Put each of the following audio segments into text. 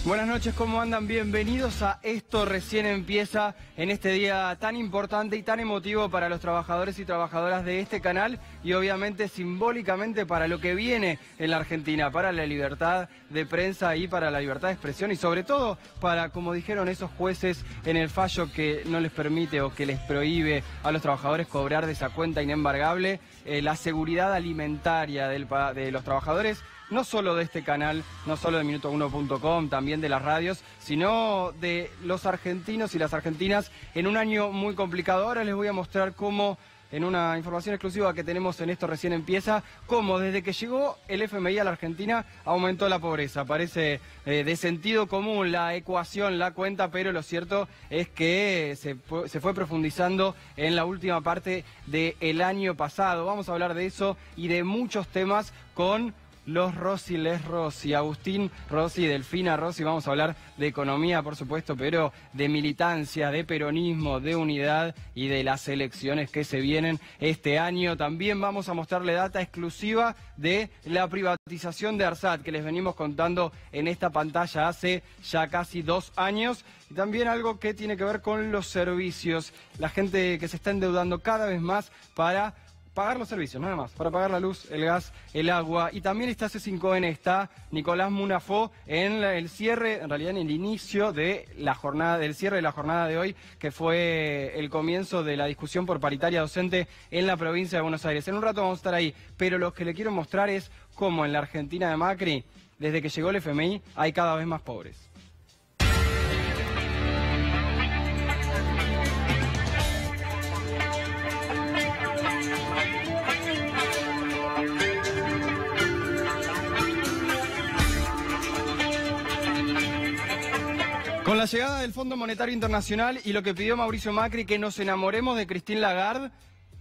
Buenas noches, ¿cómo andan? Bienvenidos a Esto Recién Empieza en este día tan importante y tan emotivo para los trabajadores y trabajadoras de este canal y obviamente simbólicamente para lo que viene en la Argentina, para la libertad de prensa y para la libertad de expresión y sobre todo para, como dijeron esos jueces en el fallo que no les permite o que les prohíbe a los trabajadores cobrar de esa cuenta inembargable, la seguridad alimentaria de los trabajadores, no solo de este canal, no solo de Minuto1.com, también de las radios, sino de los argentinos y las argentinas en un año muy complicado. Ahora les voy a mostrar cómo, en una información exclusiva que tenemos en Esto Recién Empieza, cómo desde que llegó el FMI a la Argentina aumentó la pobreza. Parece de sentido común la ecuación, la cuenta, pero lo cierto es que se fue profundizando en la última parte del año pasado. Vamos a hablar de eso y de muchos temas con los Rossi, les Rossi, Agustín Rossi, Delfina Rossi. Vamos a hablar de economía, por supuesto, pero de militancia, de peronismo, de unidad y de las elecciones que se vienen este año. También vamos a mostrarle data exclusiva de la privatización de ARSAT, que les venimos contando en esta pantalla hace ya casi 2 años. Y también algo que tiene que ver con los servicios. La gente que se está endeudando cada vez más para pagar los servicios, nada más, para pagar la luz, el gas, el agua. Y también está C5N, está Nicolás Munafó en el cierre, en realidad en el inicio de la jornada, del cierre de la jornada de hoy, que fue el comienzo de la discusión por paritaria docente en la provincia de Buenos Aires. En un rato vamos a estar ahí, pero lo que le quiero mostrar es cómo en la Argentina de Macri, desde que llegó el FMI, hay cada vez más pobres. Con la llegada del Fondo Monetario Internacional y lo que pidió Mauricio Macri, que nos enamoremos de Christine Lagarde,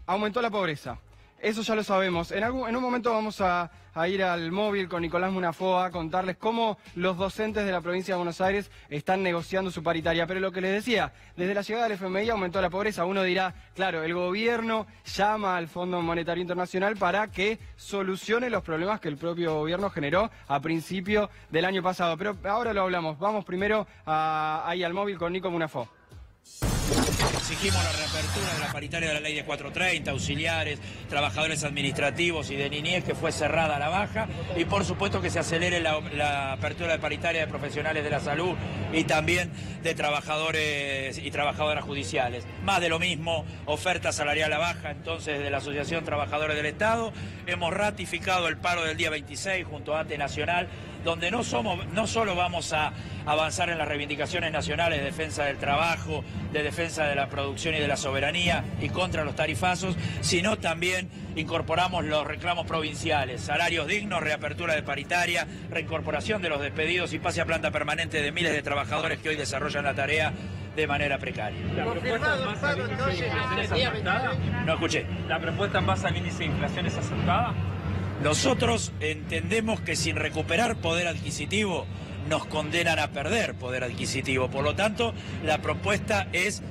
aumentó la pobreza. Eso ya lo sabemos. En un momento vamos a ir al móvil con Nicolás Munafó a contarles cómo los docentes de la provincia de Buenos Aires están negociando su paritaria. Pero lo que les decía, desde la llegada del FMI aumentó la pobreza. Uno dirá, claro, el gobierno llama al Fondo Monetario Internacional para que solucione los problemas que el propio gobierno generó a principio del año pasado. Pero ahora lo hablamos. Vamos primero ahí al móvil con Nico Munafó. Exigimos la reapertura de la paritaria de la ley de 430, auxiliares, trabajadores administrativos y de niñez, que fue cerrada a la baja, y por supuesto que se acelere la apertura de paritaria de profesionales de la salud y también de trabajadores y trabajadoras judiciales. Más de lo mismo, oferta salarial a baja, entonces, de la Asociación Trabajadores del Estado. Hemos ratificado el paro del día 26 junto a ATE Nacional, donde no solo vamos a avanzar en las reivindicaciones nacionales de defensa del trabajo, de defensa de la producción y de la soberanía y contra los tarifazos, sino también incorporamos los reclamos provinciales, salarios dignos, reapertura de paritaria, reincorporación de los despedidos y pase a planta permanente de miles de trabajadores que hoy desarrollan la tarea de manera precaria. ¿La propuesta en base al índice de inflación es aceptada? No escuché. ¿La propuesta en base al índice de inflación es aceptada? Nosotros entendemos que sin recuperar poder adquisitivo nos condenan a perder poder adquisitivo. Por lo tanto, la propuesta es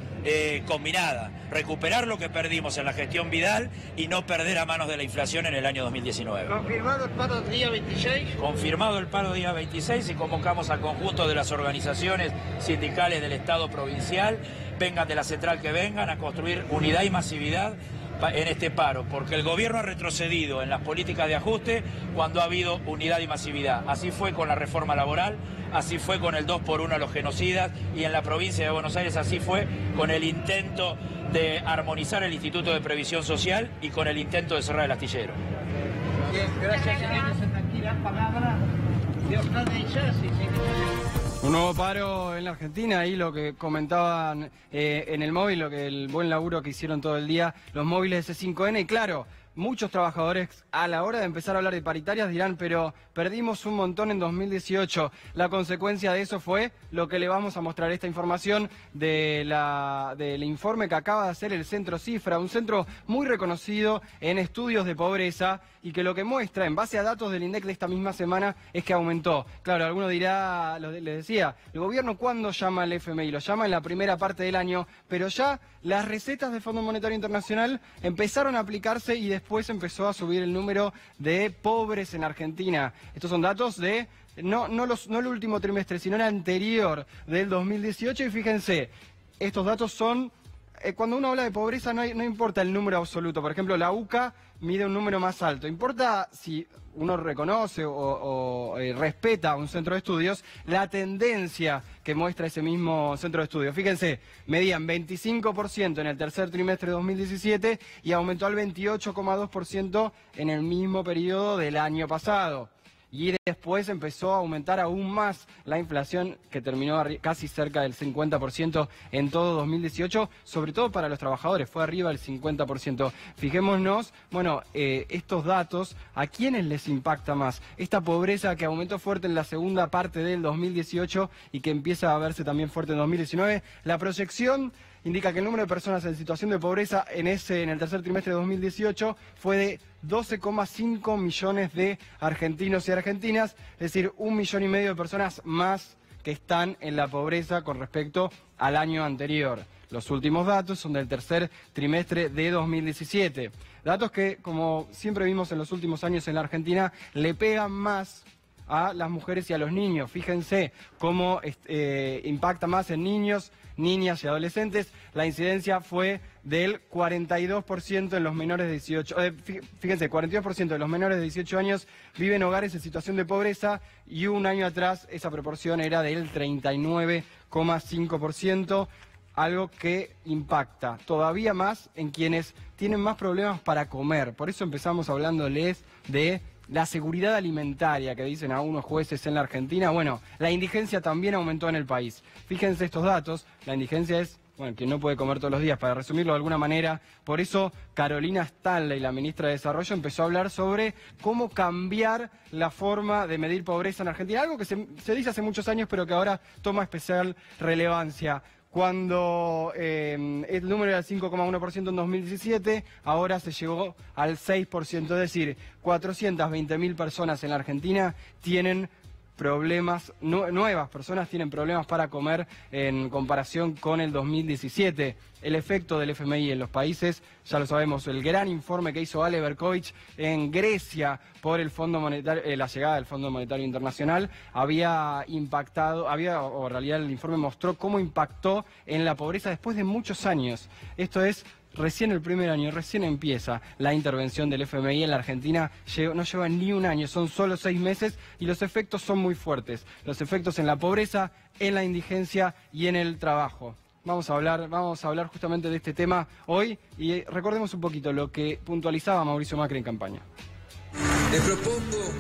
combinada. Recuperar lo que perdimos en la gestión Vidal y no perder a manos de la inflación en el año 2019. ¿Confirmado el paro día 26? Confirmado el paro día 26 y convocamos al conjunto de las organizaciones sindicales del Estado provincial, vengan de la central que vengan, a construir unidad y masividad en este paro, porque el gobierno ha retrocedido en las políticas de ajuste cuando ha habido unidad y masividad. Así fue con la reforma laboral, así fue con el 2x1 a los genocidas, y en la provincia de Buenos Aires así fue con el intento de armonizar el Instituto de Previsión Social y con el intento de cerrar el astillero. Bien, gracias, señores. Tranquila palabra de Oscar Iglesias. Un nuevo paro en la Argentina, y lo que comentaban en el móvil, el buen laburo que hicieron todo el día los móviles de C5N, y claro, muchos trabajadores a la hora de empezar a hablar de paritarias dirán, pero perdimos un montón en 2018. La consecuencia de eso fue lo que le vamos a mostrar, esta información del informe que acaba de hacer el Centro Cifra, un centro muy reconocido en estudios de pobreza, y que lo que muestra, en base a datos del INDEC de esta misma semana, es que aumentó. Claro, alguno dirá, les decía, el gobierno ¿cuándo llama al FMI? Lo llama en la primera parte del año, pero ya las recetas del Fondo Monetario Internacional empezaron a aplicarse y después después empezó a subir el número de pobres en Argentina. Estos son datos de, no el último trimestre, sino el anterior del 2018, y fíjense, estos datos son, cuando uno habla de pobreza no importa el número absoluto. Por ejemplo, la UCA mide un número más alto. Importa si uno reconoce o respeta un centro de estudios, la tendencia que muestra ese mismo centro de estudios. Fíjense, medían 25% en el tercer trimestre de 2017 y aumentó al 28,2% en el mismo periodo del año pasado. Y después empezó a aumentar aún más la inflación, que terminó casi cerca del 50% en todo 2018, sobre todo para los trabajadores, fue arriba del 50%. Fijémonos, bueno, estos datos, ¿a quiénes les impacta más? Esta pobreza que aumentó fuerte en la segunda parte del 2018 y que empieza a verse también fuerte en 2019, la proyección indica que el número de personas en situación de pobreza en el tercer trimestre de 2018 fue de 12,5 millones de argentinos y argentinas, es decir, 1,5 millones de personas más que están en la pobreza con respecto al año anterior. Los últimos datos son del tercer trimestre de 2017. Datos que, como siempre vimos en los últimos años en la Argentina, le pegan más a las mujeres y a los niños. Fíjense cómo impacta más en niños, niñas y adolescentes. La incidencia fue del 42% en los menores de 18... fíjense, 42% de los menores de 18 años viven en hogares en situación de pobreza y un año atrás esa proporción era del 39,5%, algo que impacta todavía más en quienes tienen más problemas para comer. Por eso empezamos hablándoles de la seguridad alimentaria que dicen algunos jueces en la Argentina. Bueno, la indigencia también aumentó en el país. Fíjense estos datos, la indigencia es, bueno, quien no puede comer todos los días, para resumirlo de alguna manera. Por eso Carolina Stanley, la ministra de Desarrollo, empezó a hablar sobre cómo cambiar la forma de medir pobreza en Argentina, algo que se dice hace muchos años, pero que ahora toma especial relevancia. Cuando el número era 5,1% en 2017, ahora se llegó al 6%, es decir, 420.000 personas en la Argentina tienen problemas, nuevas personas tienen problemas para comer en comparación con el 2017. El efecto del FMI en los países, ya lo sabemos, el gran informe que hizo Ale Berkovich en Grecia por el Fondo Monetario, la llegada del Fondo Monetario Internacional, había impactado, o en realidad el informe mostró cómo impactó en la pobreza después de muchos años. Esto es recién el primer año, recién empieza la intervención del FMI en la Argentina, no lleva ni un año, son solo 6 meses y los efectos son muy fuertes. Los efectos en la pobreza, en la indigencia y en el trabajo. Vamos a hablar justamente de este tema hoy y recordemos un poquito lo que puntualizaba Mauricio Macri en campaña. Les propongo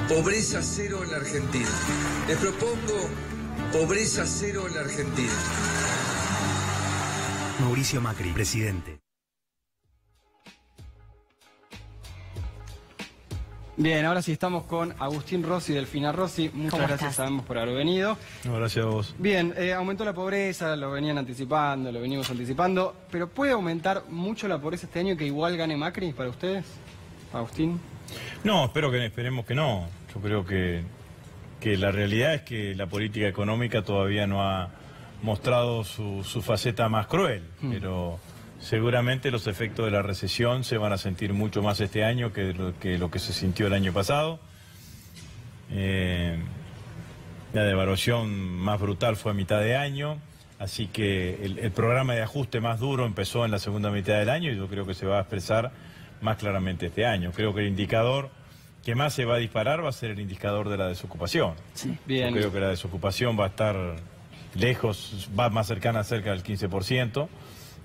pobreza cero en la Argentina. Les propongo pobreza cero en la Argentina. Mauricio Macri, presidente. Bien, ahora sí estamos con Agustín Rossi, Delfina Rossi. Muchas gracias, sabemos, por haber venido. No, gracias a vos. Bien, aumentó la pobreza, lo venimos anticipando, pero ¿puede aumentar mucho la pobreza este año que igual gane Macri para ustedes, Agustín? No, esperemos que no. Yo creo que la realidad es que la política económica todavía no ha mostrado su faceta más cruel, pero seguramente los efectos de la recesión se van a sentir mucho más este año que lo que se sintió el año pasado. La devaluación más brutal fue a mitad de año, así que el programa de ajuste más duro empezó en la segunda mitad del año y yo creo que se va a expresar más claramente este año. Creo que el indicador que más se va a disparar va a ser el indicador de la desocupación. Sí, bien. Yo creo que la desocupación va a estar lejos, va más cercana, cerca del 15%,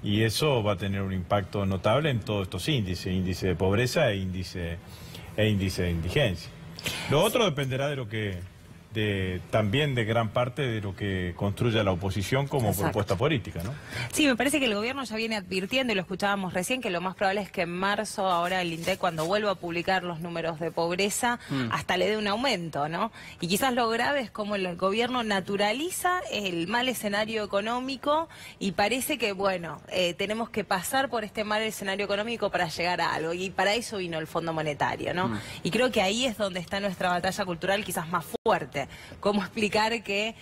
y eso va a tener un impacto notable en todos estos índices, índice de pobreza e índice de indigencia. Lo otro dependerá de lo que, también de gran parte de lo que construya la oposición como propuesta política, ¿no? Sí, me parece que el gobierno ya viene advirtiendo, y lo escuchábamos recién, que lo más probable es que en marzo, ahora el INDEC, cuando vuelva a publicar los números de pobreza, hasta le dé un aumento, ¿no? Y quizás lo grave es cómo el gobierno naturaliza el mal escenario económico y parece que, bueno, tenemos que pasar por este mal escenario económico para llegar a algo, y para eso vino el Fondo Monetario, ¿no? Y creo que ahí es donde está nuestra batalla cultural quizás más fuerte. sé cómo explicar que,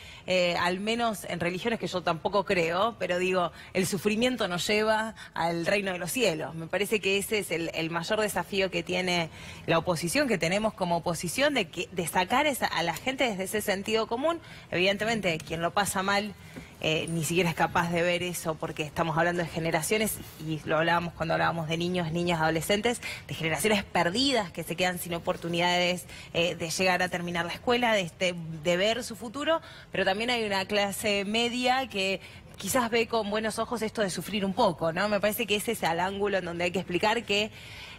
al menos en religiones que yo tampoco creo, pero digo, el sufrimiento nos lleva al reino de los cielos. Me parece que ese es el mayor desafío que tiene la oposición, que tenemos como oposición, de sacar a la gente desde ese sentido común. Evidentemente, quien lo pasa mal ni siquiera es capaz de ver eso, porque estamos hablando de generaciones, y lo hablábamos cuando hablábamos de niños, niñas, adolescentes, de generaciones perdidas que se quedan sin oportunidades de llegar a terminar la escuela, de ver su futuro, pero también hay una clase media que quizás ve con buenos ojos esto de sufrir un poco, ¿no? Me parece que ese es el ángulo en donde hay que explicar que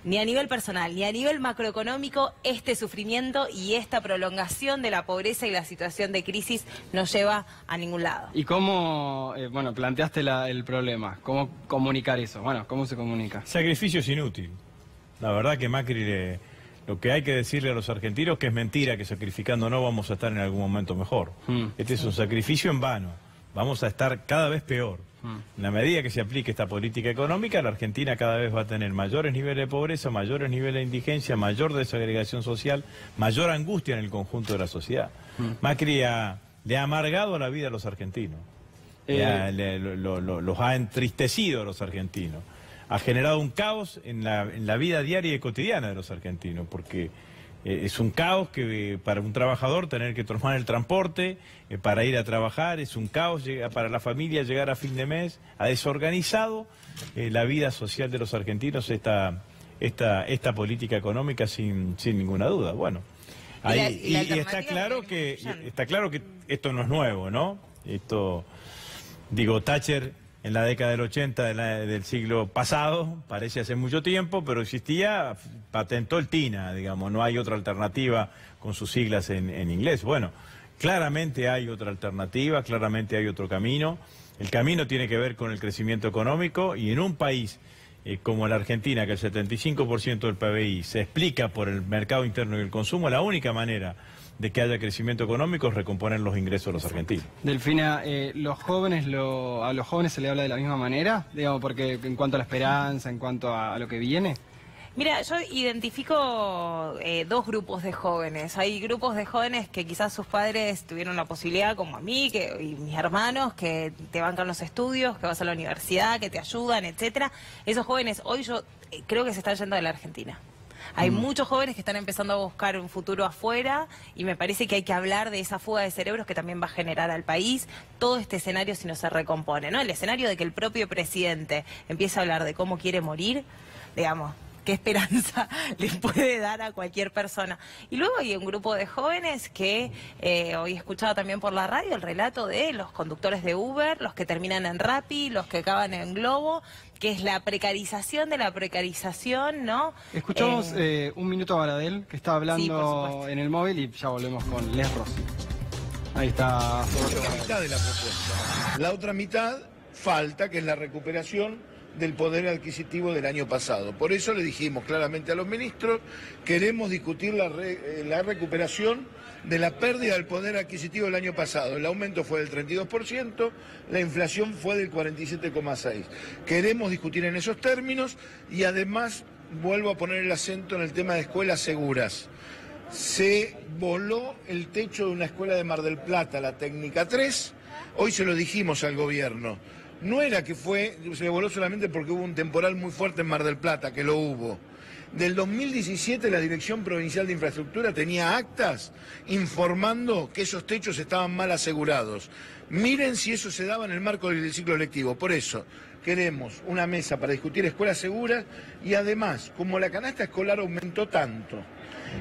ni a nivel personal, ni a nivel macroeconómico, este sufrimiento y esta prolongación de la pobreza y la situación de crisis no lleva a ningún lado. ¿Y cómo, bueno, planteaste el problema? ¿Cómo comunicar eso? Bueno, ¿cómo se comunica? Sacrificio es inútil. La verdad que Macri, lo que hay que decirle a los argentinos que es mentira, que sacrificando no vamos a estar en algún momento mejor. Este es un sacrificio en vano. Vamos a estar cada vez peor. En la medida que se aplique esta política económica, la Argentina cada vez va a tener mayores niveles de pobreza, mayores niveles de indigencia, mayor desagregación social, mayor angustia en el conjunto de la sociedad. Macri le ha amargado la vida a los argentinos, los ha entristecido a los argentinos, ha generado un caos en la vida diaria y cotidiana de los argentinos, porque es un caos que para un trabajador tener que tomar el transporte para ir a trabajar, es un caos para la familia llegar a fin de mes, ha desorganizado la vida social de los argentinos esta política económica sin ninguna duda. Bueno, y está claro que esto no es nuevo, ¿no? Esto, digo, Thatcher en la década del 80 del siglo pasado, parece hace mucho tiempo, pero existía, patentó el TINA, digamos, no hay otra alternativa con sus siglas en inglés. Bueno, claramente hay otra alternativa, claramente hay otro camino. El camino tiene que ver con el crecimiento económico, y en un país como la Argentina, que el 75% del PBI se explica por el mercado interno y el consumo, la única manera de que haya crecimiento económico es recomponer los ingresos de los argentinos. Delfina, a los jóvenes se le habla de la misma manera, digamos, porque en cuanto a la esperanza, en cuanto a lo que viene. Mira, yo identifico dos grupos de jóvenes. Hay grupos de jóvenes que quizás sus padres tuvieron la posibilidad, como a mí y mis hermanos, que te bancan los estudios, que vas a la universidad, que te ayudan, etcétera. Esos jóvenes hoy yo creo que se están yendo de la Argentina. Hay muchos jóvenes que están empezando a buscar un futuro afuera, y me parece que hay que hablar de esa fuga de cerebros que también va a generar al país todo este escenario si no se recompone, ¿no? El escenario de que el propio presidente empiece a hablar de cómo quiere morir, digamos, qué esperanza le puede dar a cualquier persona. Y luego hay un grupo de jóvenes que hoy he escuchado también por la radio el relato de los conductores de Uber, los que terminan en Rappi, los que acaban en Globo, que es la precarización de la precarización, ¿no? Escuchamos un minuto a Baradel, que está hablando en el móvil, y ya volvemos con Les Rossi. Ahí está. La mitad de la propuesta. La otra mitad falta, que es la recuperación del poder adquisitivo del año pasado. Por eso le dijimos claramente a los ministros, queremos discutir la recuperación de la pérdida del poder adquisitivo del año pasado. El aumento fue del 32%, la inflación fue del 47,6%. Queremos discutir en esos términos, y además vuelvo a poner el acento en el tema de escuelas seguras. Se voló el techo de una escuela de Mar del Plata, la Técnica 3, hoy se lo dijimos al gobierno. No era que se voló solamente porque hubo un temporal muy fuerte en Mar del Plata, que lo hubo. Del 2017 la Dirección Provincial de Infraestructura tenía actas informando que esos techos estaban mal asegurados. Miren si eso se daba en el marco del ciclo lectivo. Por eso queremos una mesa para discutir escuelas seguras, y además, como la canasta escolar aumentó tanto,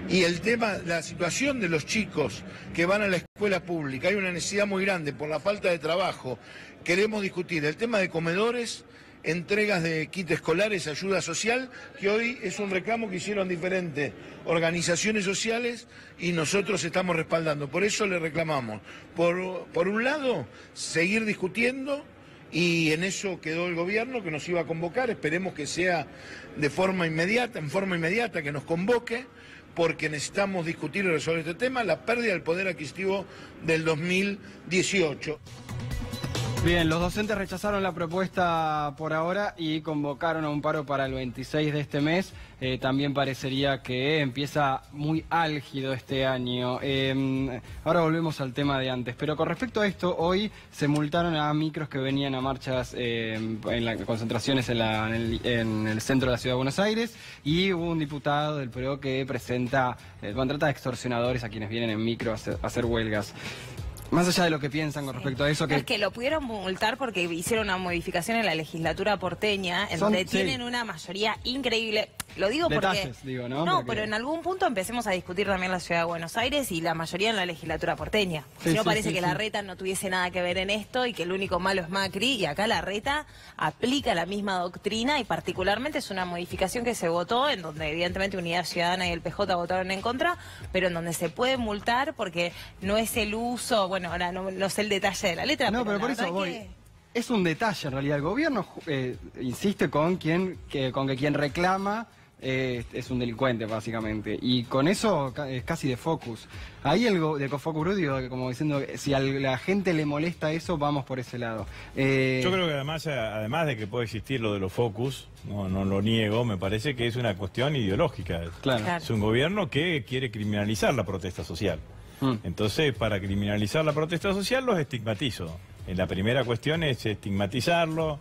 y el tema, la situación de los chicos que van a la escuela pública, hay una necesidad muy grande por la falta de trabajo, queremos discutir el tema de comedores, entregas de kits escolares, ayuda social, que hoy es un reclamo que hicieron diferentes organizaciones sociales y nosotros estamos respaldando. Por eso le reclamamos, por un lado, seguir discutiendo, y en eso quedó el gobierno, que nos iba a convocar, esperemos que sea en forma inmediata que nos convoque, porque necesitamos discutir y resolver este tema, la pérdida del poder adquisitivo del 2018. Bien, los docentes rechazaron la propuesta por ahora y convocaron a un paro para el 26 de este mes. También parecería que empieza muy álgido este año. Ahora volvemos al tema de antes. Pero con respecto a esto, hoy se multaron a micros que venían a marchas en las concentraciones en el centro de la Ciudad de Buenos Aires. Y hubo un diputado del PRO que contrata de extorsionadores a quienes vienen en micro a hacer huelgas. Más allá de lo que piensan con respecto a eso... Es que lo pudieron multar porque hicieron una modificación en la legislatura porteña, en donde tienen una mayoría increíble. Lo digo Detalles, porque... digo, ¿no? No, porque... pero en algún punto empecemos a discutir también la Ciudad de Buenos Aires y la mayoría en la legislatura porteña. Si no, parece que Larreta no tuviese nada que ver en esto y que el único malo es Macri, y acá Larreta aplica la misma doctrina y particularmente es una modificación que se votó, en donde evidentemente Unidad Ciudadana y el PJ votaron en contra, pero en donde se puede multar porque no es el uso, bueno, ahora no sé el detalle de la letra, no, pero por eso voy. Es un detalle en realidad. El gobierno insiste con que quien reclama es un delincuente, básicamente. Y con eso es casi de focus. Ahí de Focus Group, digo, como diciendo, si a la gente le molesta eso, vamos por ese lado. Yo creo que además de que puede existir lo de los focus, no lo niego, me parece que es una cuestión ideológica. Claro. Es un gobierno que quiere criminalizar la protesta social. Entonces, para criminalizar la protesta social los estigmatizo. La primera cuestión es estigmatizarlo,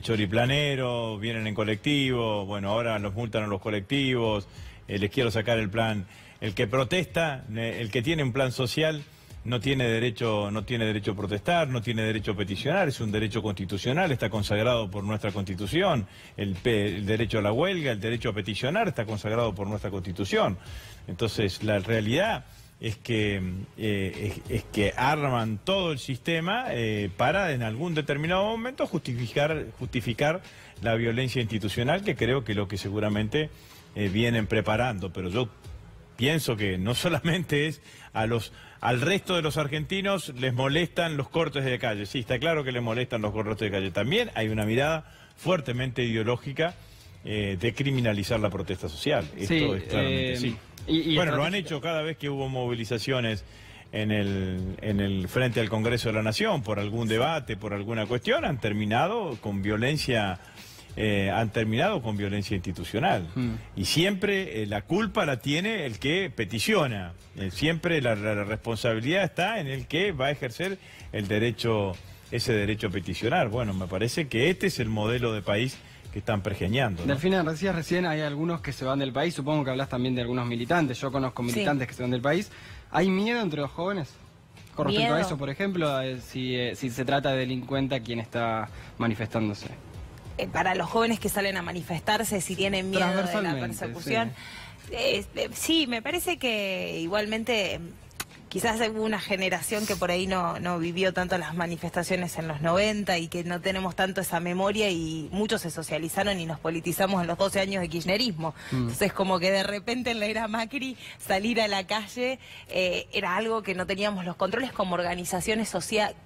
choriplanero, vienen en colectivo, bueno, ahora los multan a los colectivos, les quiero sacar el plan. El que protesta, el que tiene un plan social, no tiene derecho a protestar, no tiene derecho a peticionar, es un derecho constitucional, está consagrado por nuestra Constitución. El derecho a la huelga, el derecho a peticionar está consagrado por nuestra Constitución. Entonces, la realidad es que arman todo el sistema para en algún determinado momento justificar la violencia institucional, que creo que lo que seguramente vienen preparando. Pero yo pienso que no solamente es al resto de los argentinos les molestan los cortes de calle. Sí, está claro que les molestan los cortes de calle. También hay una mirada fuertemente ideológica de criminalizar la protesta social. Esto es claramente sí. Bueno, lo han hecho cada vez que hubo movilizaciones en el frente al Congreso de la Nación por algún debate, por alguna cuestión, han terminado con violencia institucional. Y siempre la culpa la tiene el que peticiona. Siempre la responsabilidad está en el que va a ejercer ese derecho a peticionar. Bueno, me parece que este es el modelo de país que están pergeñando, ¿no? Delfina, decías recién, hay algunos que se van del país, supongo que hablas también de algunos militantes, yo conozco militantes que se van del país. ¿Hay miedo entre los jóvenes con respecto a eso, por ejemplo, si se trata de delincuente a quien está manifestándose? Para los jóvenes que salen a manifestarse, si tienen miedo de la persecución. Sí, me parece que igualmente... Quizás hubo una generación que por ahí no vivió tanto las manifestaciones en los 90 y que no tenemos tanto esa memoria, y muchos se socializaron y nos politizamos en los 12 años de kirchnerismo. Entonces, como que de repente en la era Macri salir a la calle era algo que no teníamos los controles como organizaciones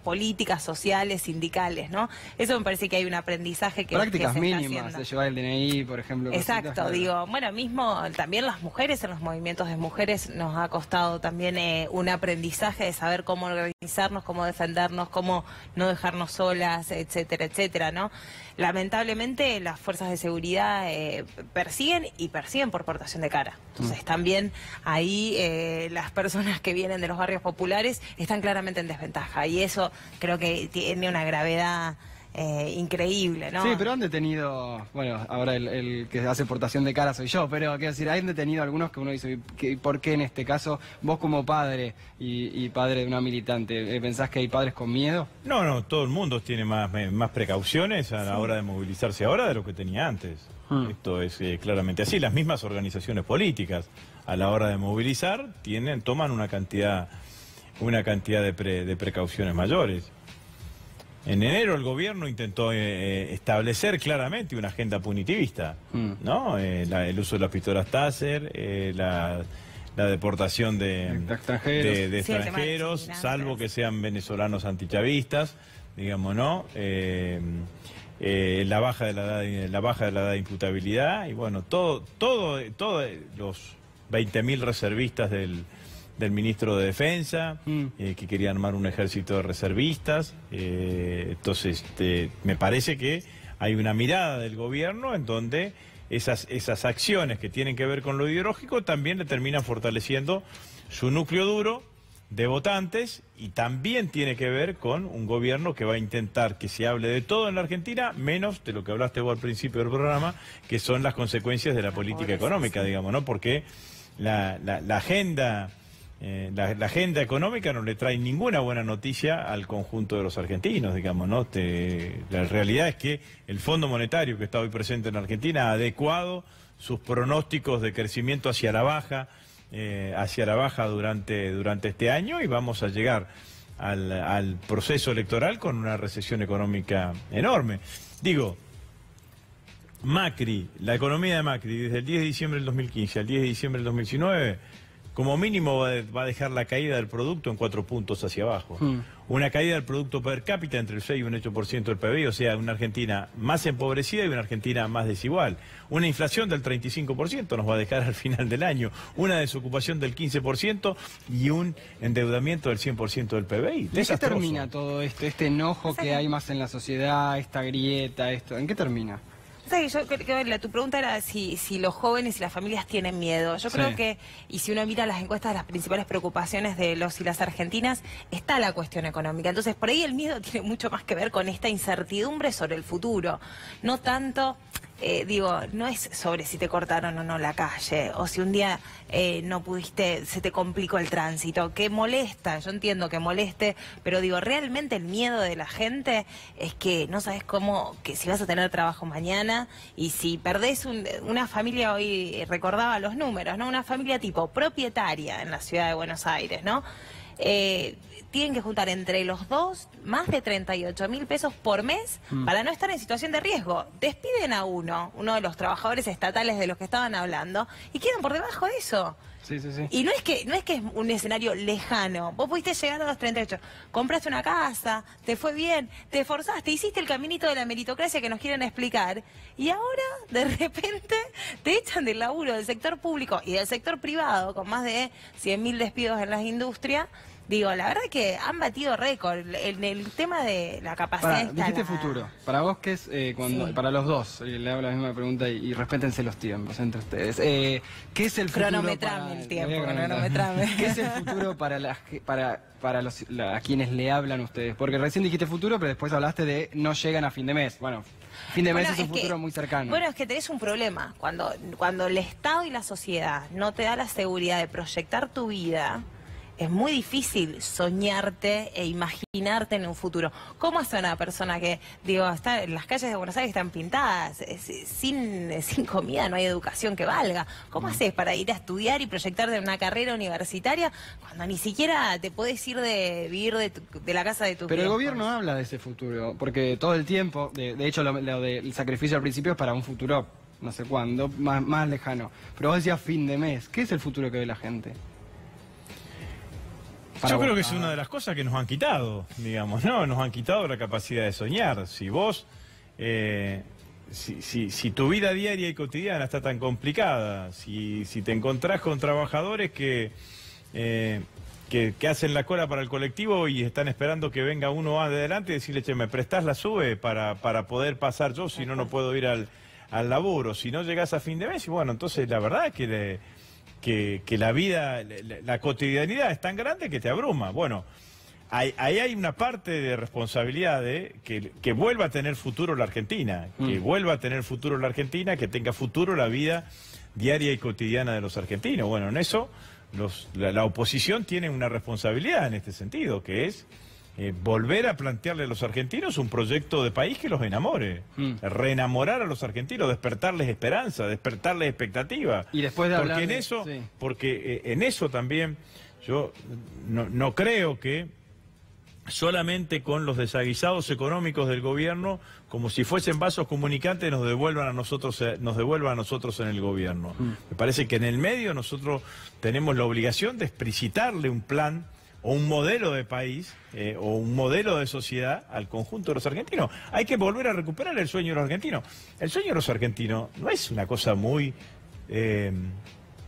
políticas, sociales, sindicales, ¿no? Eso me parece que hay un aprendizaje que prácticas que se mínimas, está haciendo. De llevar el DNI, por ejemplo. Exacto, cositas, digo, bueno, mismo también las mujeres en los movimientos de mujeres nos ha costado también una aprendizaje de saber cómo organizarnos, cómo defendernos, cómo no dejarnos solas, etcétera, etcétera, ¿no? Lamentablemente las fuerzas de seguridad persiguen por portación de cara. Entonces también ahí las personas que vienen de los barrios populares están claramente en desventaja, y eso creo que tiene una gravedad increíble, ¿no? Sí, pero han detenido, bueno, ahora el que hace portación de cara soy yo, pero quiero decir, han detenido algunos que uno dice, ¿por qué en este caso vos como padre y padre de una militante, pensás que hay padres con miedo? No, todo el mundo tiene más precauciones a la hora de movilizarse ahora de lo que tenía antes. Esto es claramente así. Las mismas organizaciones políticas a la hora de movilizar toman una cantidad de precauciones mayores. En enero el gobierno intentó establecer claramente una agenda punitivista, ¿no? El uso de las pistolas Taser, la deportación de extranjeros, salvo que sean venezolanos antichavistas, digamos, ¿no? La baja de la edad de imputabilidad, y bueno, todos los 20.000 reservistas del ministro de Defensa, que quería armar un ejército de reservistas. Entonces, me parece que hay una mirada del gobierno en donde esas acciones que tienen que ver con lo ideológico también le terminan fortaleciendo su núcleo duro de votantes, y también tiene que ver con un gobierno que va a intentar que se hable de todo en la Argentina, menos de lo que hablaste vos al principio del programa, que son las consecuencias de la política económica, digamos, ¿no? Porque la agenda económica no le trae ninguna buena noticia al conjunto de los argentinos, digamos, ¿no? La realidad es que el Fondo Monetario, que está hoy presente en Argentina, ha adecuado sus pronósticos de crecimiento hacia la baja durante este año, y vamos a llegar al proceso electoral con una recesión económica enorme. Digo, Macri, la economía de Macri, desde el 10 de diciembre del 2015 al 10 de diciembre del 2019, como mínimo va a dejar la caída del producto en 4 puntos hacia abajo. Una caída del producto per cápita entre el 6 y un 8% del PBI, o sea, una Argentina más empobrecida y una Argentina más desigual. Una inflación del 35% nos va a dejar al final del año. Una desocupación del 15% y un endeudamiento del 100% del PBI. ¿De qué termina todo esto? Este enojo que hay más en la sociedad, esta grieta, esto, ¿en qué termina? Yo creo que tu pregunta era si los jóvenes y las familias tienen miedo. Yo creo que, y si uno mira las encuestas, las principales preocupaciones de los y las argentinas, está la cuestión económica. Entonces, por ahí el miedo tiene mucho más que ver con esta incertidumbre sobre el futuro. No tanto, no es sobre si te cortaron o no la calle, o si un día no pudiste, se te complicó el tránsito, que molesta, yo entiendo que moleste, pero realmente el miedo de la gente es que no sabes que si vas a tener trabajo mañana, y si perdés una familia, hoy recordaba los números, ¿no? Una familia tipo propietaria en la ciudad de Buenos Aires, ¿no? Tienen que juntar entre los dos más de 38.000 pesos por mes para no estar en situación de riesgo. Despiden a uno de los trabajadores estatales de los que estaban hablando, y quedan por debajo de eso. Sí. Y no es que es un escenario lejano. Vos pudiste llegar a los 38, compraste una casa, te fue bien, te esforzaste, hiciste el caminito de la meritocracia que nos quieren explicar, y ahora de repente te echan del laburo del sector público y del sector privado, con más de 100.000 despidos en las industrias. La verdad que han batido récord en el tema de la capacidad de dijiste futuro. Para vos, ¿qué es para los dos? Le hago la misma pregunta y respétense los tiempos entre ustedes. ¿Qué es el futuro? Cronometrame el tiempo, cronometrame. ¿Qué es el futuro a quienes le hablan ustedes? Porque recién dijiste futuro, pero después hablaste de no llegan a fin de mes. Bueno, fin de mes es un futuro muy cercano. Bueno, es que tenés un problema. Cuando el Estado y la sociedad no te da la seguridad de proyectar tu vida, es muy difícil soñarte e imaginarte en un futuro. ¿Cómo hace una persona que, está en las calles de Buenos Aires, están pintadas, sin comida, no hay educación que valga? ¿Cómo haces para ir a estudiar y proyectarte en una carrera universitaria cuando ni siquiera te podés ir de vivir de la casa de tus Pero viejos? El gobierno habla de ese futuro, porque todo el tiempo, de hecho lo del sacrificio al principio es para un futuro, no sé cuándo, más lejano. Pero vos decías fin de mes. ¿Qué es el futuro que ve la gente? Yo creo que es una de las cosas que nos han quitado, digamos, ¿no? Nos han quitado la capacidad de soñar. Si vos, si tu vida diaria y cotidiana está tan complicada, si te encontrás con trabajadores que hacen la cola para el colectivo y están esperando que venga uno más de adelante y decirle, che, ¿me prestás la SUBE para poder pasar yo? Si no, no puedo ir al laburo. Si no llegás a fin de mes, y bueno, entonces la verdad es que la vida, la cotidianidad es tan grande que te abruma. Bueno, ahí hay una parte de responsabilidad de que vuelva a tener futuro la Argentina, que vuelva a tener futuro la Argentina, que tenga futuro la vida diaria y cotidiana de los argentinos. Bueno, en eso la oposición tiene una responsabilidad en este sentido, que es volver a plantearle a los argentinos un proyecto de país que los enamore, reenamorar a los argentinos, despertarles esperanza, despertarles expectativa. Y después de hablar porque en eso también yo no creo que solamente con los desaguisados económicos del gobierno, como si fuesen vasos comunicantes, nos devuelvan a nosotros en el gobierno. Me parece que en el medio nosotros tenemos la obligación de explicitarle un plan o un modelo de país o un modelo de sociedad al conjunto de los argentinos. Hay que volver a recuperar el sueño de los argentinos. El sueño de los argentinos no es una cosa muy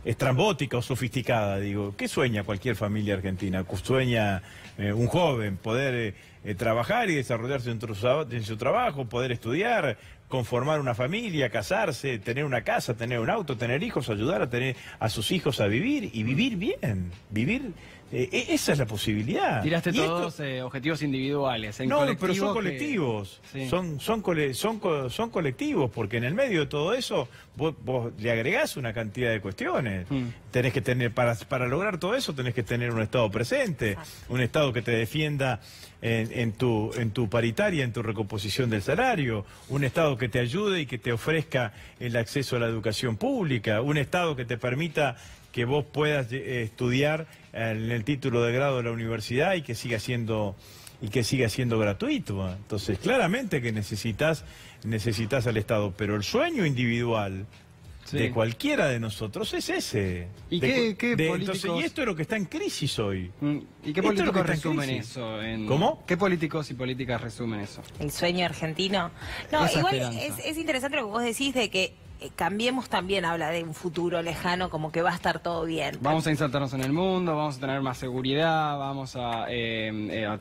estrambótica o sofisticada, digo. ¿Qué sueña cualquier familia argentina? Sueña un joven poder trabajar y desarrollarse en su trabajo, poder estudiar, conformar una familia, casarse, tener una casa, tener un auto, tener hijos, ayudar a tener a sus hijos a vivir y vivir bien, vivir. Esa es la posibilidad. Tiraste y todos objetivos individuales. En no, colectivo pero son colectivos. Sí. Son colectivos, porque en el medio de todo eso vos le agregás una cantidad de cuestiones. Tenés que tener, para lograr todo eso, tenés que tener un Estado presente, un Estado que te defienda en tu paritaria, en tu recomposición del salario, un Estado que te ayude y que te ofrezca el acceso a la educación pública, un Estado que te permita que vos puedas estudiar en el título de grado de la universidad y que siga siendo gratuito. Entonces, claramente que necesitas al Estado, pero el sueño individual de cualquiera de nosotros es ese. ¿Y qué políticos... Entonces, y esto es lo que está en crisis hoy. ¿Y qué políticos resumen eso? ¿Cómo? ¿Qué políticos y políticas resumen eso? El sueño argentino. No, Esa igual esperanza. es interesante lo que vos decís de que Cambiemos también habla de un futuro lejano, como que va a estar todo bien. Vamos a insertarnos en el mundo, vamos a tener más seguridad, vamos a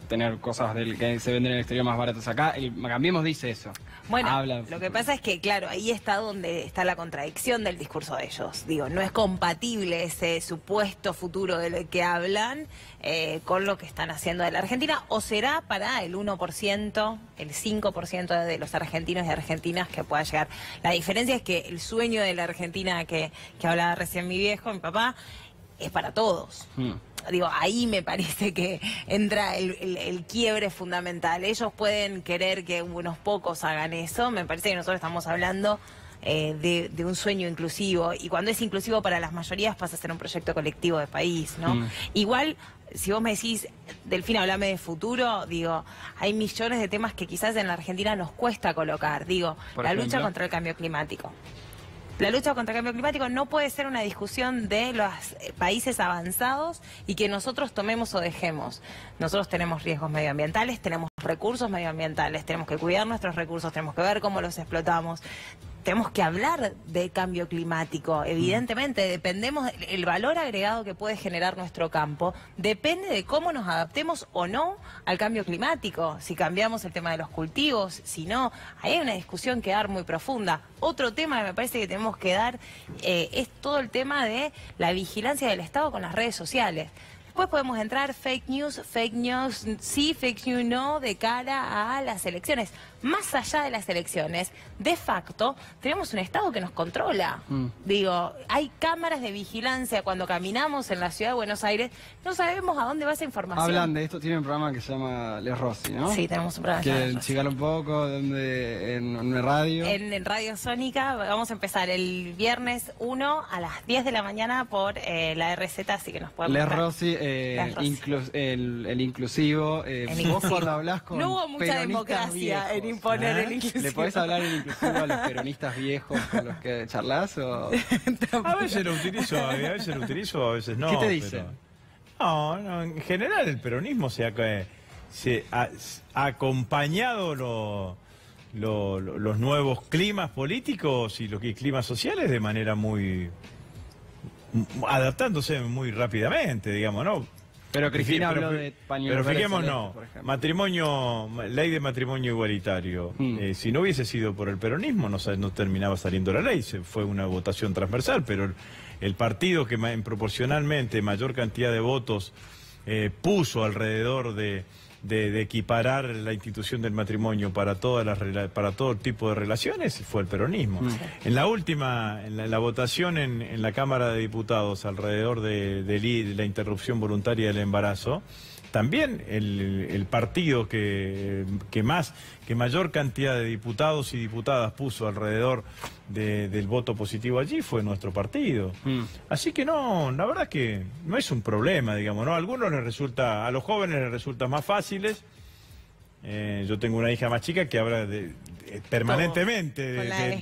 tener cosas que se venden en el exterior más baratas acá. Cambiemos dice eso. Bueno, lo que pasa es que, claro, ahí está donde está la contradicción del discurso de ellos. Digo, no es compatible ese supuesto futuro del que hablan con lo que están haciendo de la Argentina, o será para el 1%, el 5% de los argentinos y argentinas que pueda llegar. La diferencia es que el sueño de la Argentina que hablaba recién mi viejo, mi papá, es para todos. Digo, ahí me parece que entra el quiebre fundamental. Ellos pueden querer que unos pocos hagan eso. Me parece que nosotros estamos hablando de un sueño inclusivo. Y cuando es inclusivo para las mayorías pasa a ser un proyecto colectivo de país, ¿no? Igual, si vos me decís, Delfina, hablame de futuro, digo, hay millones de temas que quizás en la Argentina nos cuesta colocar. Digo, la lucha contra el cambio climático. La lucha contra el cambio climático no puede ser una discusión de los países avanzados y que nosotros tomemos o dejemos. Nosotros tenemos riesgos medioambientales, tenemos recursos medioambientales, tenemos que cuidar nuestros recursos, tenemos que ver cómo los explotamos. Tenemos que hablar de cambio climático, evidentemente, dependemos, el valor agregado que puede generar nuestro campo depende de cómo nos adaptemos o no al cambio climático, si cambiamos el tema de los cultivos, si no, ahí hay una discusión que dar muy profunda. Otro tema que me parece que tenemos que dar es todo el tema de la vigilancia del Estado con las redes sociales. Después podemos entrar fake news sí, fake news no, de cara a las elecciones. Más allá de las elecciones, de facto, tenemos un Estado que nos controla. Digo, hay cámaras de vigilancia cuando caminamos en la ciudad de Buenos Aires, no sabemos a dónde va esa información. Hablan de esto, tienen un programa que se llama Les Rossi, ¿no? Sí, tenemos un programa que se llama Les Rossi. Llegar un poco, en una radio. En Radio Sónica, vamos a empezar el viernes 1 a las 10 de la mañana por la RZ, así que nos podemos... Les Rossi, el inclusivo. Vos cuando hablás con no hubo mucha democracia viejos, en imponer el inclusivo. ¿Le podés hablar en inclusivo a los peronistas viejos con los que charlas? O... A veces lo utilizo, a veces no. ¿Qué te dice? Pero... No, en general el peronismo se ha acompañado los nuevos climas políticos y los climas sociales de manera adaptándose muy rápidamente, digamos, ¿no? Pero Cristina habló de pañuelos. Pero fijémonos, ley de matrimonio igualitario. Si no hubiese sido por el peronismo, no terminaba saliendo la ley. Fue una votación transversal, pero el partido que proporcionalmente mayor cantidad de votos puso alrededor de equiparar la institución del matrimonio para todo tipo de relaciones fue el peronismo. En la última, en la votación en la Cámara de Diputados alrededor de la interrupción voluntaria del embarazo, también el partido que mayor cantidad de diputados y diputadas puso alrededor del voto positivo allí fue nuestro partido. Así que no, la verdad que no es un problema, digamos, ¿no? A algunos a los jóvenes les resulta más fáciles. Yo tengo una hija más chica que habla permanentemente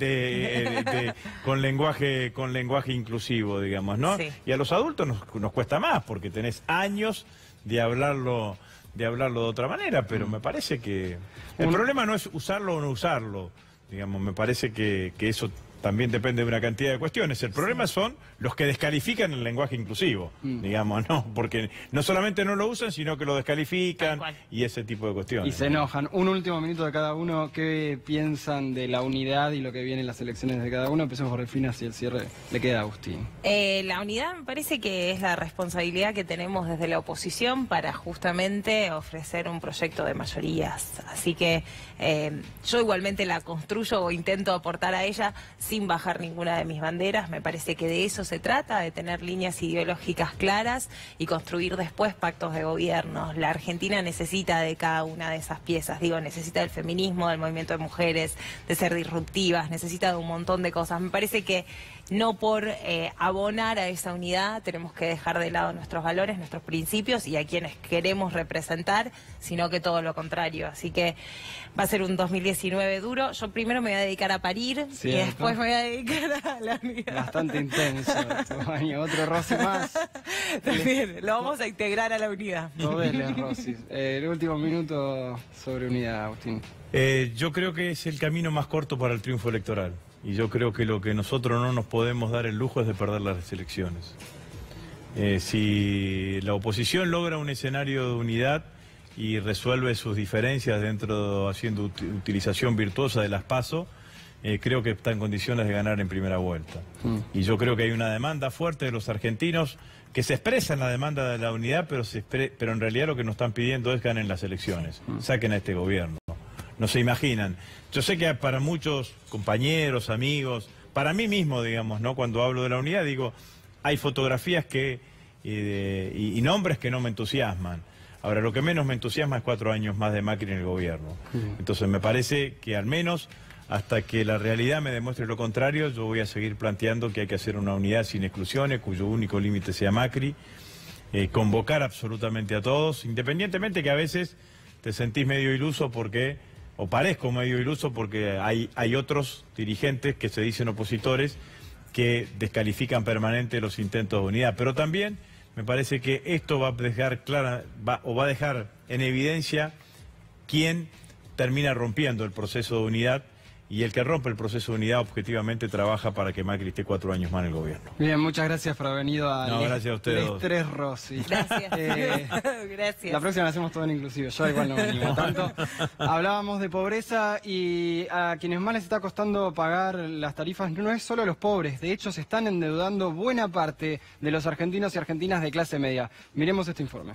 con lenguaje inclusivo, digamos, ¿no? Sí. Y a los adultos nos cuesta más porque tenés años de hablarlo de otra manera, pero me parece que el problema no es usarlo o no usarlo, digamos, me parece que eso también depende de una cantidad de cuestiones. El problema son los que descalifican el lenguaje inclusivo, digamos, ¿no? Porque no solamente no lo usan, sino que lo descalifican y ese tipo de cuestiones. Y se enojan. Un último minuto de cada uno. ¿Qué piensan de la unidad y lo que viene en las elecciones de cada uno? Empecemos por Delfina, y el cierre le queda a Agustín. La unidad me parece que es la responsabilidad que tenemos desde la oposición para justamente ofrecer un proyecto de mayorías. Así que yo igualmente la construyo o intento aportar a ella sin bajar ninguna de mis banderas. Me parece que de eso se trata, de tener líneas ideológicas claras y construir después pactos de gobierno. La Argentina necesita de cada una de esas piezas, necesita del feminismo, del movimiento de mujeres, de ser disruptivas, necesita de un montón de cosas. Me parece que no por abonar a esa unidad tenemos que dejar de lado nuestros valores, nuestros principios y a quienes queremos representar, sino que todo lo contrario. Así que va a ser un 2019 duro. Yo primero me voy a dedicar a parir y después me voy a dedicar a la unidad. Bastante intenso tu año. Otro Rossi más. También, lo vamos a integrar a la unidad. Todeles, Rossi. El último minuto sobre unidad, Agustín. Yo creo que es el camino más corto para el triunfo electoral. Y yo creo que lo que nosotros no nos podemos dar el lujo es de perder las elecciones. Si la oposición logra un escenario de unidad y resuelve sus diferencias haciendo utilización virtuosa de las PASO, creo que está en condiciones de ganar en primera vuelta. Y yo creo que hay una demanda fuerte de los argentinos que se expresa en la demanda de la unidad, pero en realidad lo que nos están pidiendo es ganen las elecciones, saquen a este gobierno. No se imaginan. Yo sé que para muchos compañeros, amigos, para mí mismo, digamos, ¿no? Cuando hablo de la unidad, digo, hay fotografías y nombres que no me entusiasman. Ahora, lo que menos me entusiasma es 4 años más de Macri en el gobierno. Entonces, me parece que al menos hasta que la realidad me demuestre lo contrario, yo voy a seguir planteando que hay que hacer una unidad sin exclusiones, cuyo único límite sea Macri, convocar absolutamente a todos, independientemente que a veces te sentís medio iluso o parezco medio iluso porque hay otros dirigentes que se dicen opositores que descalifican permanente los intentos de unidad. Pero también me parece que esto va a dejar va a dejar en evidencia quién termina rompiendo el proceso de unidad, y el que rompe el proceso de unidad objetivamente trabaja para que Macri esté 4 años más en el gobierno. Bien, muchas gracias por haber venido a gracias a ustedes. Estrés Rossi. Gracias. Gracias. La próxima la hacemos todo en inclusive. Yo igual no me animo tanto. Hablábamos de pobreza y a quienes más les está costando pagar las tarifas no es solo los pobres. De hecho, se están endeudando buena parte de los argentinos y argentinas de clase media. Miremos este informe.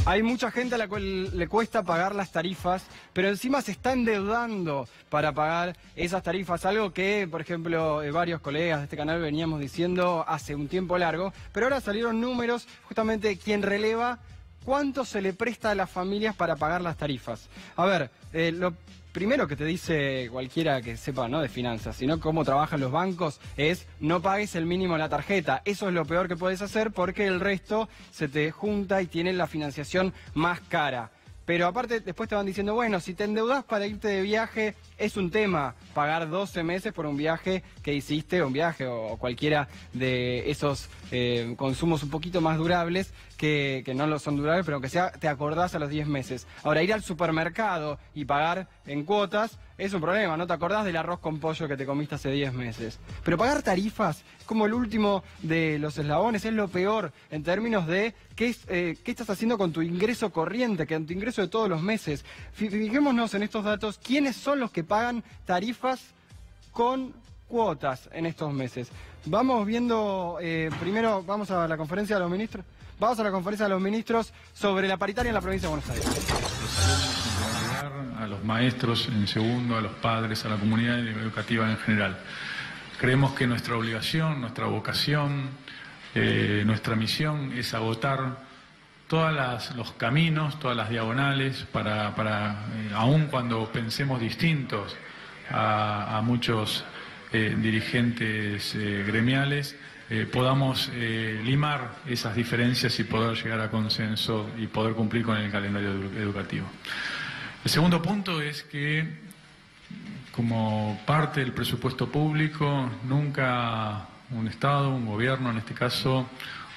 Hay mucha gente a la cual le cuesta pagar las tarifas, pero encima se está endeudando para pagar esas tarifas, algo que, por ejemplo, varios colegas de este canal veníamos diciendo hace un tiempo largo, pero ahora salieron números, justamente quien releva cuánto se le presta a las familias para pagar las tarifas. A ver, lo primero que te dice cualquiera que sepa, no de finanzas, sino cómo trabajan los bancos, es no pagues el mínimo en la tarjeta. Eso es lo peor que puedes hacer porque el resto se te junta y tiene la financiación más cara. Pero aparte después te van diciendo, bueno, si te endeudás para irte de viaje, es un tema pagar 12 meses por un viaje que hiciste, un viaje o cualquiera de esos consumos un poquito más durables, que no lo son durables, pero aunque sea te acordás a los 10 meses. Ahora, ir al supermercado y pagar en cuotas es un problema, no te acordás del arroz con pollo que te comiste hace 10 meses. Pero pagar tarifas es como el último de los eslabones, es lo peor en términos de qué estás haciendo con tu ingreso corriente, con tu ingreso de todos los meses. Fijémonos en estos datos, ¿quiénes son los que pagan tarifas con cuotas en estos meses? Vamos viendo, primero vamos a la conferencia de los ministros. Vamos a la conferencia de los ministros sobre la paritaria en la provincia de Buenos Aires. A los maestros en segundo, a los padres, a la comunidad educativa en general. Creemos que nuestra obligación, nuestra vocación, nuestra misión es agotar todos los caminos, todas las diagonales, para aun cuando pensemos distintos a muchos dirigentes gremiales, podamos limar esas diferencias y poder llegar a consenso y poder cumplir con el calendario educativo. El segundo punto es que como parte del presupuesto público, nunca un Estado, un gobierno en este caso,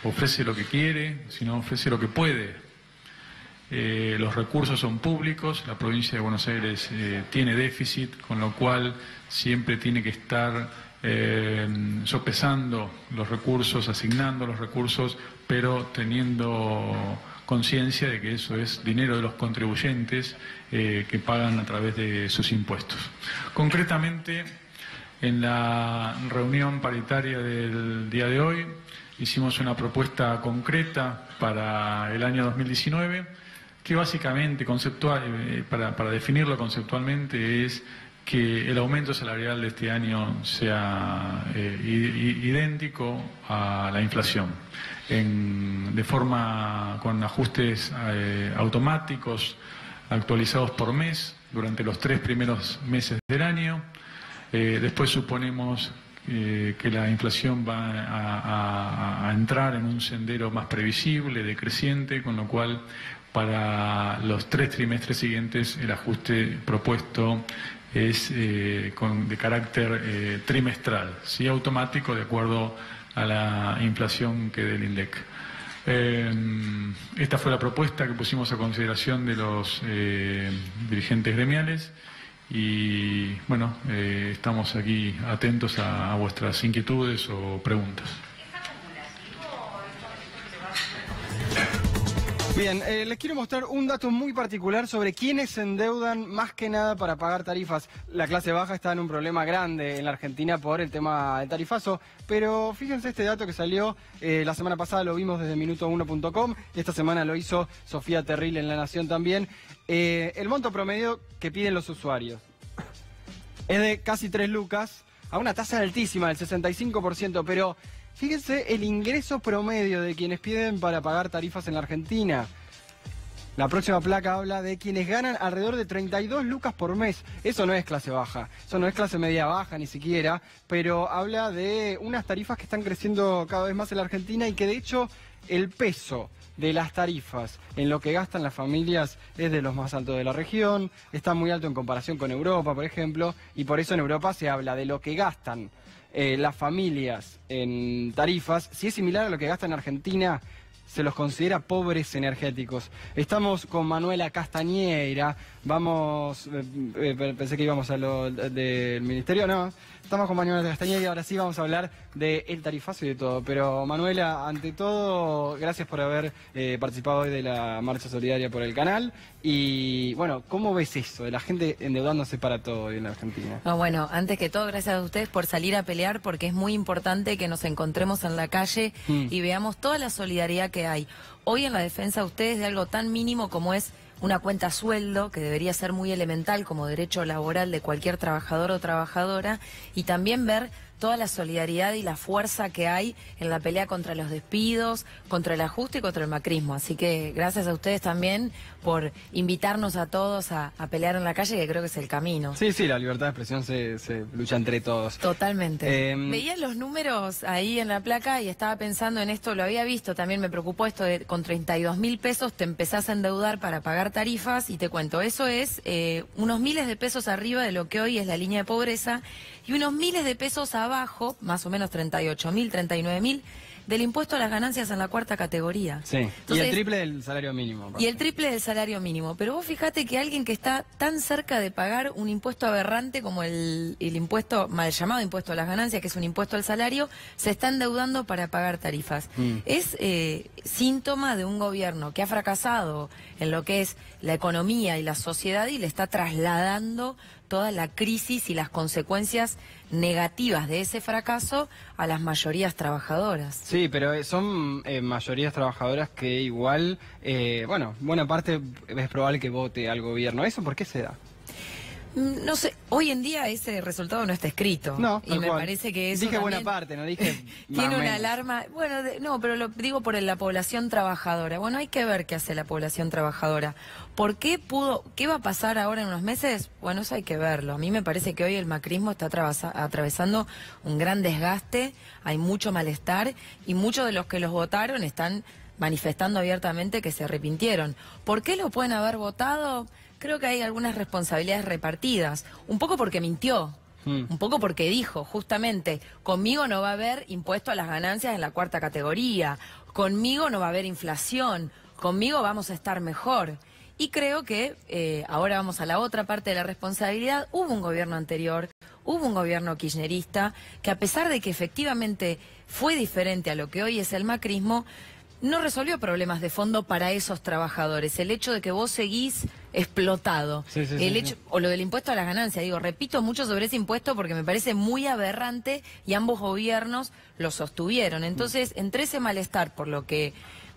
ofrece lo que quiere, sino ofrece lo que puede. Los recursos son públicos, la provincia de Buenos Aires tiene déficit, con lo cual siempre tiene que estar sopesando los recursos, asignando los recursos, pero teniendo conciencia de que eso es dinero de los contribuyentes que pagan a través de sus impuestos. Concretamente, en la reunión paritaria del día de hoy hicimos una propuesta concreta para el año 2019 que básicamente, para definirlo conceptualmente, es que el aumento salarial de este año sea idéntico a la inflación, de forma con ajustes automáticos actualizados por mes durante los 3 primeros meses del año. Después suponemos que la inflación va a entrar en un sendero más previsible, decreciente, con lo cual para los 3 trimestres siguientes el ajuste propuesto es de carácter trimestral, sí automático de acuerdo a la inflación que dé el INDEC. Esta fue la propuesta que pusimos a consideración de los dirigentes gremiales y bueno, estamos aquí atentos a vuestras inquietudes o preguntas. Bien, les quiero mostrar un dato muy particular sobre quiénes se endeudan más que nada para pagar tarifas. La clase baja está en un problema grande en la Argentina por el tema del tarifazo, pero fíjense este dato que salió la semana pasada, lo vimos desde minuto1.com, esta semana lo hizo Sofía Terril en La Nación también. El monto promedio que piden los usuarios es de casi 3 lucas, a una tasa altísima del 65%, pero fíjense el ingreso promedio de quienes piden para pagar tarifas en la Argentina. La próxima placa habla de quienes ganan alrededor de 32 lucas por mes. Eso no es clase baja, eso no es clase media baja ni siquiera, pero habla de unas tarifas que están creciendo cada vez más en la Argentina y que de hecho el peso de las tarifas en lo que gastan las familias es de los más altos de la región, está muy alto en comparación con Europa, por ejemplo, y por eso en Europa se habla de lo que gastan las familias en tarifas. Si es similar a lo que gastan en Argentina, se los considera pobres energéticos. Estamos con Manuela Castañeira, pensé que íbamos a lo del ministerio, no, estamos con Manuela Castañeira y ahora sí vamos a hablar del tarifazo y de todo. Pero Manuela, ante todo, gracias por haber participado hoy de la marcha solidaria por el canal. Y bueno, ¿cómo ves eso de la gente endeudándose para todo hoy en la Argentina? No, bueno, antes que todo, gracias a ustedes por salir a pelear, porque es muy importante que nos encontremos en la calle y veamos toda la solidaridad que hay hoy en la defensa de ustedes de algo tan mínimo como es una cuenta sueldo, que debería ser muy elemental como derecho laboral de cualquier trabajador o trabajadora, y también ver toda la solidaridad y la fuerza que hay en la pelea contra los despidos, contra el ajuste y contra el macrismo. Así que gracias a ustedes también por invitarnos a todos a pelear en la calle, que creo que es el camino. Sí, sí, la libertad de expresión se lucha entre todos. Totalmente. Veía los números ahí en la placa y estaba pensando en esto, lo había visto, también me preocupó esto de con 32.000 pesos te empezás a endeudar para pagar tarifas, y te cuento, eso es unos miles de pesos arriba de lo que hoy es la línea de pobreza y unos miles de pesos abajo, más o menos 38.000, 39.000, del impuesto a las ganancias en la 4ª categoría. Sí, entonces, y el triple del salario mínimo. Y el triple del salario mínimo. Pero vos fíjate que alguien que está tan cerca de pagar un impuesto aberrante como el impuesto, mal llamado impuesto a las ganancias, que es un impuesto al salario, se está endeudando para pagar tarifas. Es síntoma de un gobierno que ha fracasado en lo que es la economía y la sociedad y le está trasladando toda la crisis y las consecuencias negativas de ese fracaso a las mayorías trabajadoras. Sí, pero son mayorías trabajadoras que igual, bueno, buena parte es probable que vote al gobierno. ¿Eso por qué se da? No sé, hoy en día ese resultado no está escrito. No, y me parece que eso dije buena parte, no dije tiene una alarma. Bueno, no, pero lo digo por la población trabajadora. Bueno, hay que ver qué hace la población trabajadora. ¿Por qué qué va a pasar ahora en unos meses? Bueno, eso hay que verlo. A mí me parece que hoy el macrismo está atravesando un gran desgaste, hay mucho malestar y muchos de los que los votaron están manifestando abiertamente que se arrepintieron. ¿Por qué lo pueden haber votado? creo que hay algunas responsabilidades repartidas. Un poco porque mintió. Un poco porque dijo, justamente, conmigo no va a haber impuesto a las ganancias en la cuarta categoría, conmigo no va a haber inflación, conmigo vamos a estar mejor. Y creo que, ahora vamos a la otra parte de la responsabilidad, hubo un gobierno anterior, hubo un gobierno kirchnerista, que a pesar de que efectivamente fue diferente a lo que hoy es el macrismo, no resolvió problemas de fondo para esos trabajadores. El hecho de que vos seguís explotado. O lo del impuesto a las ganancias. Digo, repito mucho sobre ese impuesto porque me parece muy aberrante y ambos gobiernos lo sostuvieron. Entonces, entre ese malestar por lo que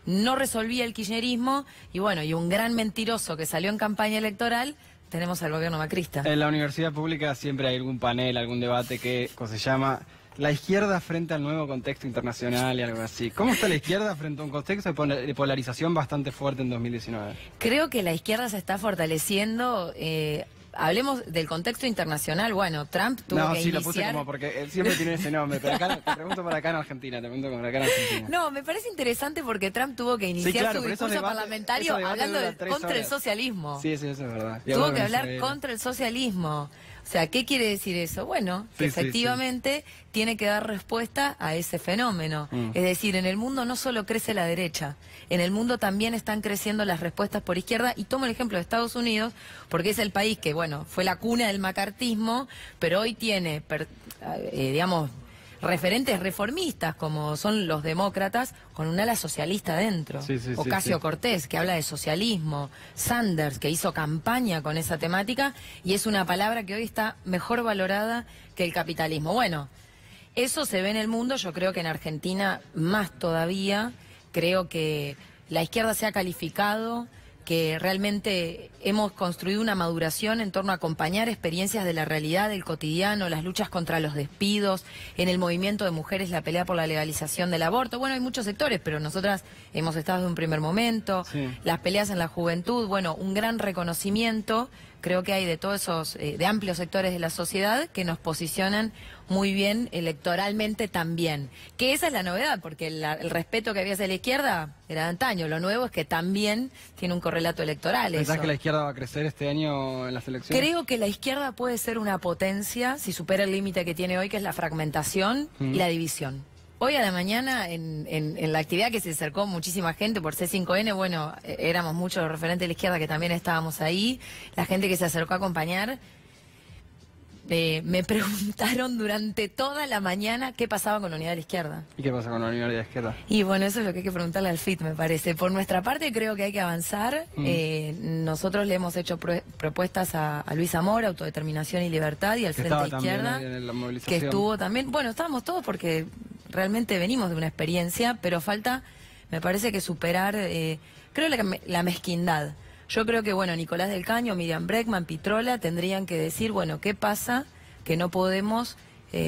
no resolvía el kirchnerismo y bueno, y un gran mentiroso que salió en campaña electoral, tenemos al gobierno macrista. En la universidad pública siempre hay algún panel, algún debate que se llama la izquierda frente al nuevo contexto internacional y algo así. ¿Cómo está la izquierda frente a un contexto de polarización bastante fuerte en 2019? Creo que la izquierda se está fortaleciendo. Hablemos del contexto internacional. Bueno, Trump tuvo que iniciar... lo puse como porque él siempre tiene ese nombre, pero acá, te pregunto por acá en Argentina, No, me parece interesante porque Trump tuvo que iniciar su discurso parlamentario hablando contra el socialismo. Sí, eso es verdad. Tuvo que hablar contra el socialismo. O sea, ¿qué quiere decir eso? Bueno, que efectivamente tiene que dar respuesta a ese fenómeno. Es decir, en el mundo no solo crece la derecha, en el mundo también están creciendo las respuestas por izquierda. Y tomo el ejemplo de Estados Unidos, porque es el país que, bueno, fue la cuna del macartismo, pero hoy tiene, digamos, referentes reformistas como son los demócratas con un ala socialista dentro. Ocasio-Cortez, que habla de socialismo, Sanders, que hizo campaña con esa temática y es una palabra que hoy está mejor valorada que el capitalismo. Bueno, eso se ve en el mundo, yo creo que en Argentina más todavía. Creo que la izquierda se ha calificado, que realmente hemos construido una maduración en torno a acompañar experiencias de la realidad, del cotidiano, las luchas contra los despidos, en el movimiento de mujeres, la pelea por la legalización del aborto. Bueno, hay muchos sectores, pero nosotras hemos estado desde un primer momento, las peleas en la juventud, bueno, un gran reconocimiento, creo que hay de todos esos, de amplios sectores de la sociedad que nos posicionan muy bien electoralmente también. Que esa es la novedad, porque el respeto que había hacia la izquierda era de antaño. Lo nuevo es que también tiene un correlato electoral. ¿Pensás que la izquierda va a crecer este año en las elecciones? Creo que la izquierda puede ser una potencia si supera el límite que tiene hoy, que es la fragmentación y la división. Hoy a la mañana, en la actividad que se acercó muchísima gente por C5N, bueno, éramos muchos los referentes de la izquierda que también estábamos ahí, la gente que se acercó a acompañar, me preguntaron durante toda la mañana qué pasaba con la unidad de la izquierda. ¿Y qué pasa con la unidad de la izquierda? Y bueno, eso es lo que hay que preguntarle al FIT, me parece. Por nuestra parte creo que hay que avanzar. Nosotros le hemos hecho propuestas a Luis Zamora, Autodeterminación y Libertad, y al Frente de Izquierda, que estuvo también. Bueno, estábamos todos porque realmente venimos de una experiencia, pero falta, me parece que superar, creo la mezquindad. Yo creo que, bueno, Nicolás del Caño, Miriam Bregman, Pitrola tendrían que decir, bueno, ¿qué pasa? Que no podemos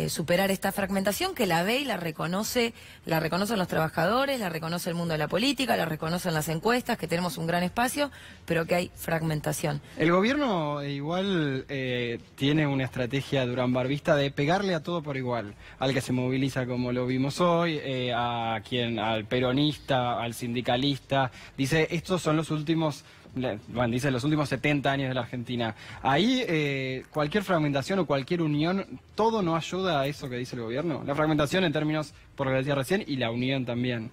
superar esta fragmentación, que la ve y la reconocen los trabajadores, la reconoce el mundo de la política, la reconocen las encuestas, que tenemos un gran espacio, pero que hay fragmentación. El gobierno igual tiene una estrategia duranbarbista de pegarle a todo por igual, al que se moviliza como lo vimos hoy, al peronista, al sindicalista, dice, estos son los últimos... Bueno, dice los últimos 70 años de la Argentina. Ahí cualquier fragmentación o cualquier unión, ¿todo no ayuda a eso que dice el gobierno? La fragmentación en términos, por lo que decía recién, y la unión también.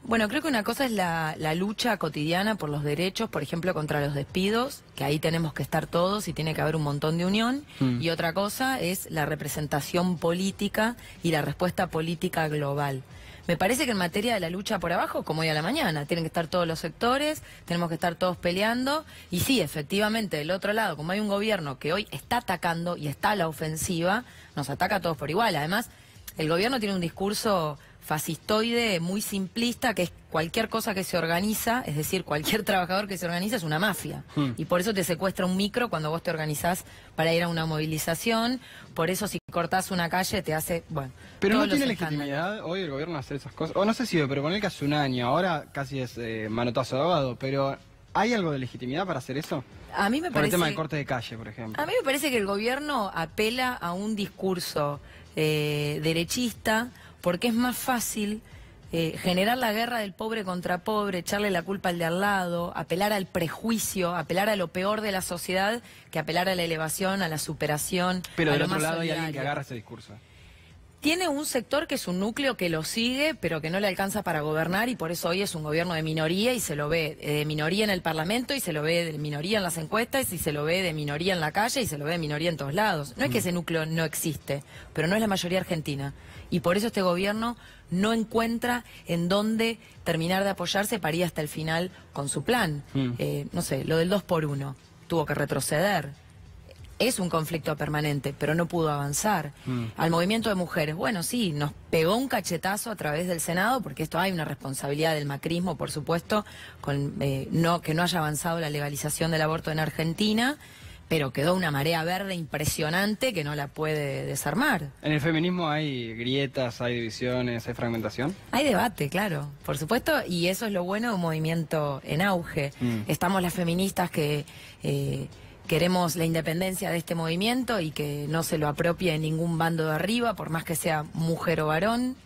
Bueno, creo que una cosa es la lucha cotidiana por los derechos, por ejemplo, contra los despidos, que ahí tenemos que estar todos y tiene que haber un montón de unión. Y otra cosa es la representación política y la respuesta política global. Me parece que en materia de la lucha por abajo, como hoy a la mañana, tienen que estar todos los sectores, tenemos que estar todos peleando. Y sí, efectivamente, del otro lado, como hay un gobierno que hoy está atacando y está a la ofensiva, nos ataca a todos por igual. Además, el gobierno tiene un discurso fascistoide, muy simplista, que es cualquier cosa que se organiza, es decir, cualquier trabajador que se organiza es una mafia. Y por eso te secuestra un micro cuando vos te organizás para ir a una movilización, por eso si cortás una calle te hace, bueno... Pero no tiene legitimidad hoy el gobierno hacer esas cosas, o no sé si, pero poner que hace un año, ahora casi es manotazo de ahogado, pero ¿hay algo de legitimidad para hacer eso? A mí me parece... Por el tema del corte de calle, por ejemplo. A mí me parece que el gobierno apela a un discurso derechista, porque es más fácil generar la guerra del pobre contra pobre, echarle la culpa al de al lado, apelar al prejuicio, apelar a lo peor de la sociedad, que apelar a la elevación, a la superación. Pero a del lo otro más lado hay alguien que solidario. agarra ese discurso. Tiene un sector que es un núcleo que lo sigue, pero que no le alcanza para gobernar, y por eso hoy es un gobierno de minoría, y se lo ve de minoría en el Parlamento, y se lo ve de minoría en las encuestas, y se lo ve de minoría en la calle, y se lo ve de minoría en todos lados. No es que ese núcleo no existe, pero no es la mayoría argentina. Y por eso este gobierno no encuentra en dónde terminar de apoyarse para ir hasta el final con su plan. No sé, lo del 2x1, tuvo que retroceder. Es un conflicto permanente, pero no pudo avanzar. Al movimiento de mujeres, bueno, sí, nos pegó un cachetazo a través del Senado, porque esto hay una responsabilidad del macrismo, por supuesto, con que no haya avanzado la legalización del aborto en Argentina, pero quedó una marea verde impresionante que no la puede desarmar. ¿En el feminismo hay grietas, hay divisiones, hay fragmentación? Hay debate, claro, por supuesto, y eso es lo bueno de un movimiento en auge. Estamos las feministas que queremos la independencia de este movimiento y que no se lo apropie ningún bando de arriba, por más que sea mujer o varón.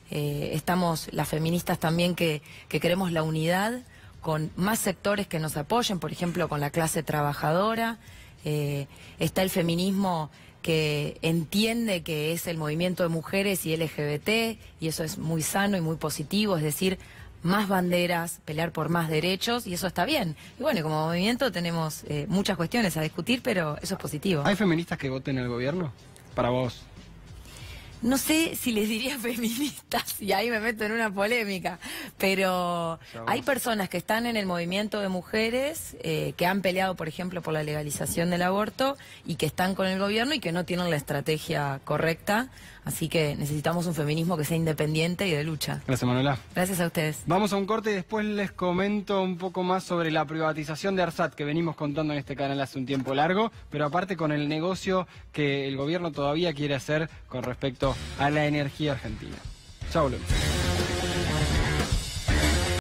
Estamos las feministas también que queremos la unidad con más sectores que nos apoyen, por ejemplo, con la clase trabajadora. Está el feminismo que entiende que es el movimiento de mujeres y LGBT, y eso es muy sano y muy positivo, es decir, más banderas, pelear por más derechos, y eso está bien. Y bueno, como movimiento tenemos muchas cuestiones a discutir, pero eso es positivo. ¿Hay feministas que voten al gobierno? Para vos. No sé si les diría feministas, y ahí me meto en una polémica, pero hay personas que están en el movimiento de mujeres, que han peleado, por ejemplo, por la legalización del aborto, y que están con el gobierno y que no tienen la estrategia correcta, así que necesitamos un feminismo que sea independiente y de lucha. Gracias, Manuela. Gracias a ustedes. Vamos a un corte y después les comento un poco más sobre la privatización de ARSAT que venimos contando en este canal hace un tiempo largo, pero aparte con el negocio que el gobierno todavía quiere hacer con respecto a la energía argentina. Chau, volvemos.